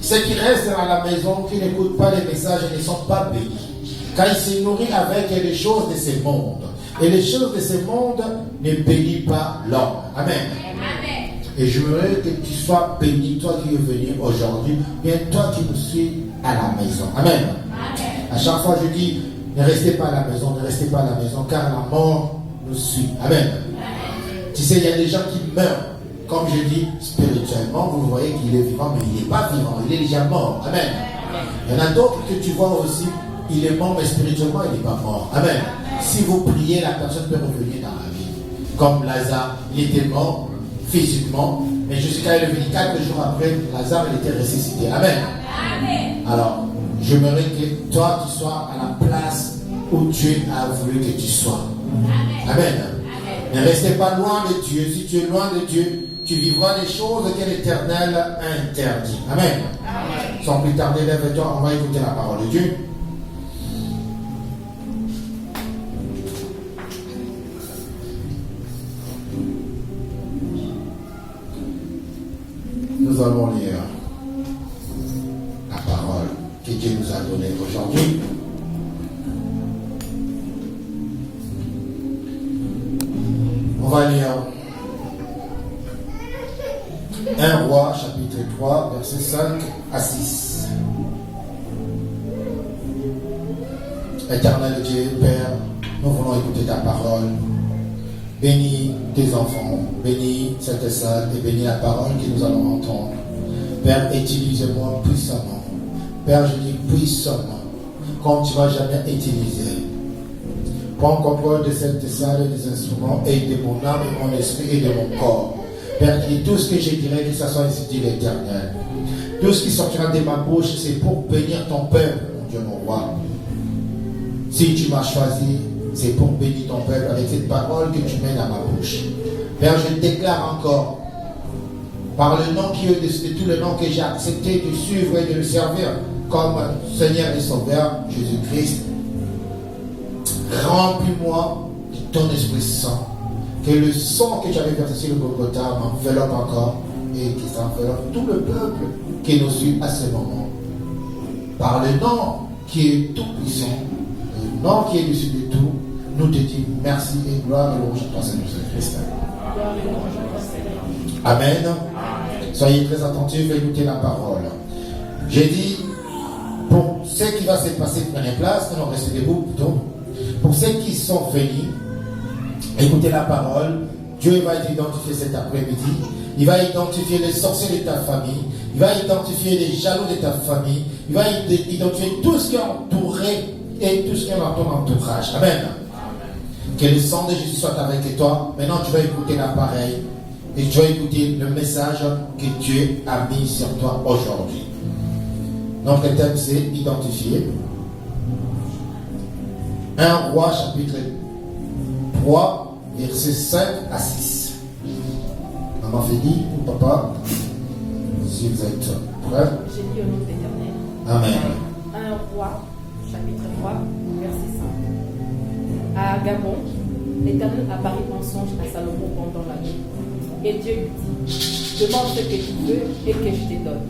Ceux qui restent à la maison, qui n'écoutent pas les messages, ne sont pas bénis. Car ils se nourrissent avec les choses de ce monde. Et les choses de ce monde ne bénissent pas l'homme. Amen. Amen. Et je voudrais que tu sois béni, toi qui es venu aujourd'hui, bien toi qui nous suis à la maison. Amen. Amen. À chaque fois je dis, ne restez pas à la maison, ne restez pas à la maison, car la mort nous suit. Amen. Amen. Tu sais, il y a des gens qui meurent. Comme je dis, spirituellement, vous voyez qu'il est vivant, mais il n'est pas vivant, il est déjà mort. Amen. Amen. Il y en a d'autres que tu vois aussi, il est mort, mais spirituellement, il n'est pas mort. Amen. Amen. Si vous priez, la personne peut revenir dans la vie. Comme Lazare, il était mort physiquement, mais jusqu'à il est venu 4 jours après, Lazare, il était ressuscité. Amen. Amen. Alors, j'aimerais que toi, tu sois à la place où Dieu a voulu que tu sois. Amen. Amen. Ne restez pas loin de Dieu. Si tu es loin de Dieu, tu vivras des choses que l'Éternel interdit. Amen. Amen. Sans plus tarder, lève-toi, on va écouter la parole de Dieu. Nous allons lire la parole que Dieu nous a donnée aujourd'hui. On va lire 1 Roi, chapitre 3, versets 5 à 6. Éternel Dieu, Père, nous voulons écouter ta parole. Bénis tes enfants, bénis cette salle et bénis la parole que nous allons entendre. Père, utilise-moi puissamment. Père, je dis puissamment, comme tu ne vas jamais utiliser. Prends contrôle de cette salle et des instruments et de mon âme et mon esprit et de mon corps. Père, dis tout ce que je dirai, que ce soit ici dit l'Éternel. Tout ce qui sortira de ma bouche, c'est pour bénir ton peuple, mon Dieu, mon roi. Si tu m'as choisi, c'est pour bénir ton peuple avec cette parole que tu mets dans ma bouche. Père, je déclare encore, par le nom qui est au-dessus de tous les noms que j'ai accepté de suivre et de le servir comme Seigneur et Sauveur, Jésus-Christ, remplis-moi de ton Esprit Saint. Que le sang que j'avais versé sur le Golgotha m'enveloppe encore et qu'il s'enveloppe tout le peuple qui nous suit à ce moment. Par le nom qui est tout puissant, le nom qui est au-dessus de tout, nous te disons merci et gloire et louange à toi, Seigneur Jésus-Christ. Amen. Soyez très attentifs et écoutez la parole. J'ai dit, pour ce qui va se passer, prenez place, non, restez debout plutôt. Pour ceux qui sont venus, écoutez la parole. Dieu va t'identifier cet après-midi. Il va identifier les sorciers de ta famille. Il va identifier les jaloux de ta famille. Il va identifier tout ce qui est entouré et tout ce qui est dans ton entourage. Amen. Que le sang de Jésus soit avec toi. Maintenant, tu vas écouter l'appareil et tu vas écouter le message que Dieu a mis sur toi aujourd'hui. Donc, le thème, c'est identifier. 1 Roi, chapitre 3, versets 5 à 6. Maman Félie ou papa, si vous êtes prêts. J'ai dit au nom de l'Éternel. Amen. 1 Roi, chapitre 3, verset 5. À Gabon, l'Éternel apparut en songe à Salomon pendant la nuit. Et Dieu lui dit, demande ce que tu veux et que je te donne.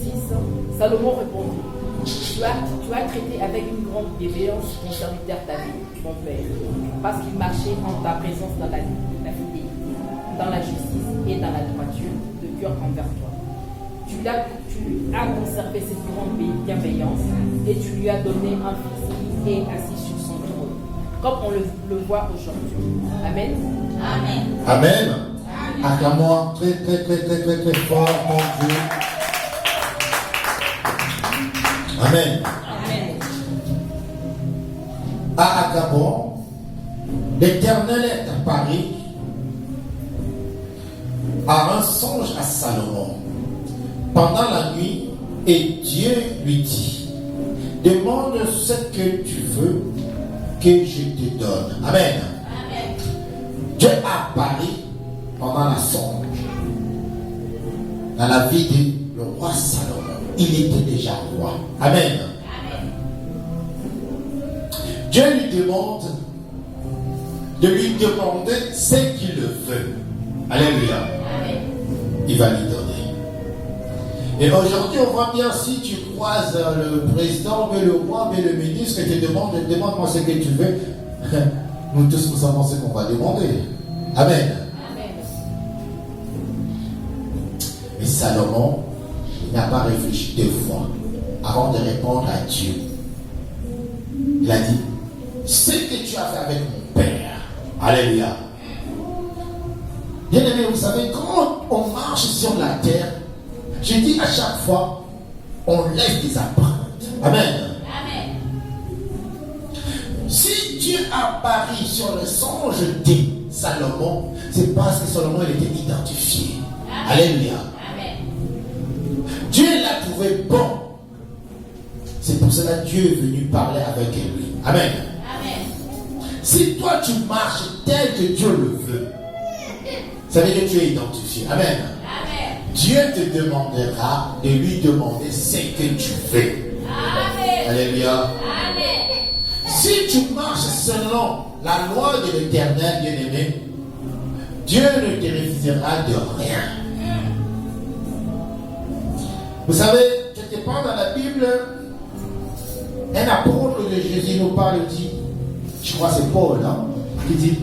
6. Salomon répondit, tu as traité avec une grande bienveillance mon serviteur David, mon père, parce qu'il marchait en ta présence dans la fidélité, dans la justice et dans la droiture de cœur envers toi. Tu as conservé cette grande bienveillance et tu lui as donné un fils qui est assis sur son trône, comme on le voit aujourd'hui. Amen. Amen. Amen. Acclame-moi très très très très très très fort, mon Dieu. Amen. Amen. À Gabon, l'Éternel est apparu à un songe à Salomon pendant la nuit et Dieu lui dit, demande ce que tu veux que je te donne. Amen. Amen. Dieu a apparu pendant la songe dans la vie du roi Salomon. Il était déjà roi. Amen. Amen. Dieu lui demande de lui demander ce qu'il veut. Alléluia. Amen. Il va lui donner. Et aujourd'hui, on voit bien si tu croises le président, mais le roi, mais le ministre, et te demande-moi ce que tu veux. Nous tous, nous savons ce qu'on va demander. Amen. Mais Salomon n'a pas réfléchi 2 fois avant de répondre à Dieu. Il a dit, ce que tu as fait avec mon père. Alléluia. Bien aimé, vous savez, quand on marche sur la terre, je dis à chaque fois, on laisse des empreintes. Amen. Amen. Si Dieu a pari sur le songe de Salomon, c'est parce que Salomon il était identifié. Amen. Alléluia. Amen. Dieu l'a trouvé bon. C'est pour cela que Dieu est venu parler avec lui. Amen. Amen. Si toi tu marches tel que Dieu le veut, ça veut dire que tu es identifié. Amen. Amen. Dieu te demandera de lui demander ce que tu veux. Amen. Alléluia. Amen. Si tu marches selon la loi de l'Éternel, bien-aimé, Dieu ne te refusera de rien. Vous savez, quelque part dans la Bible, un apôtre de Jésus nous parle, dit, je crois que c'est Paul, hein, qui dit,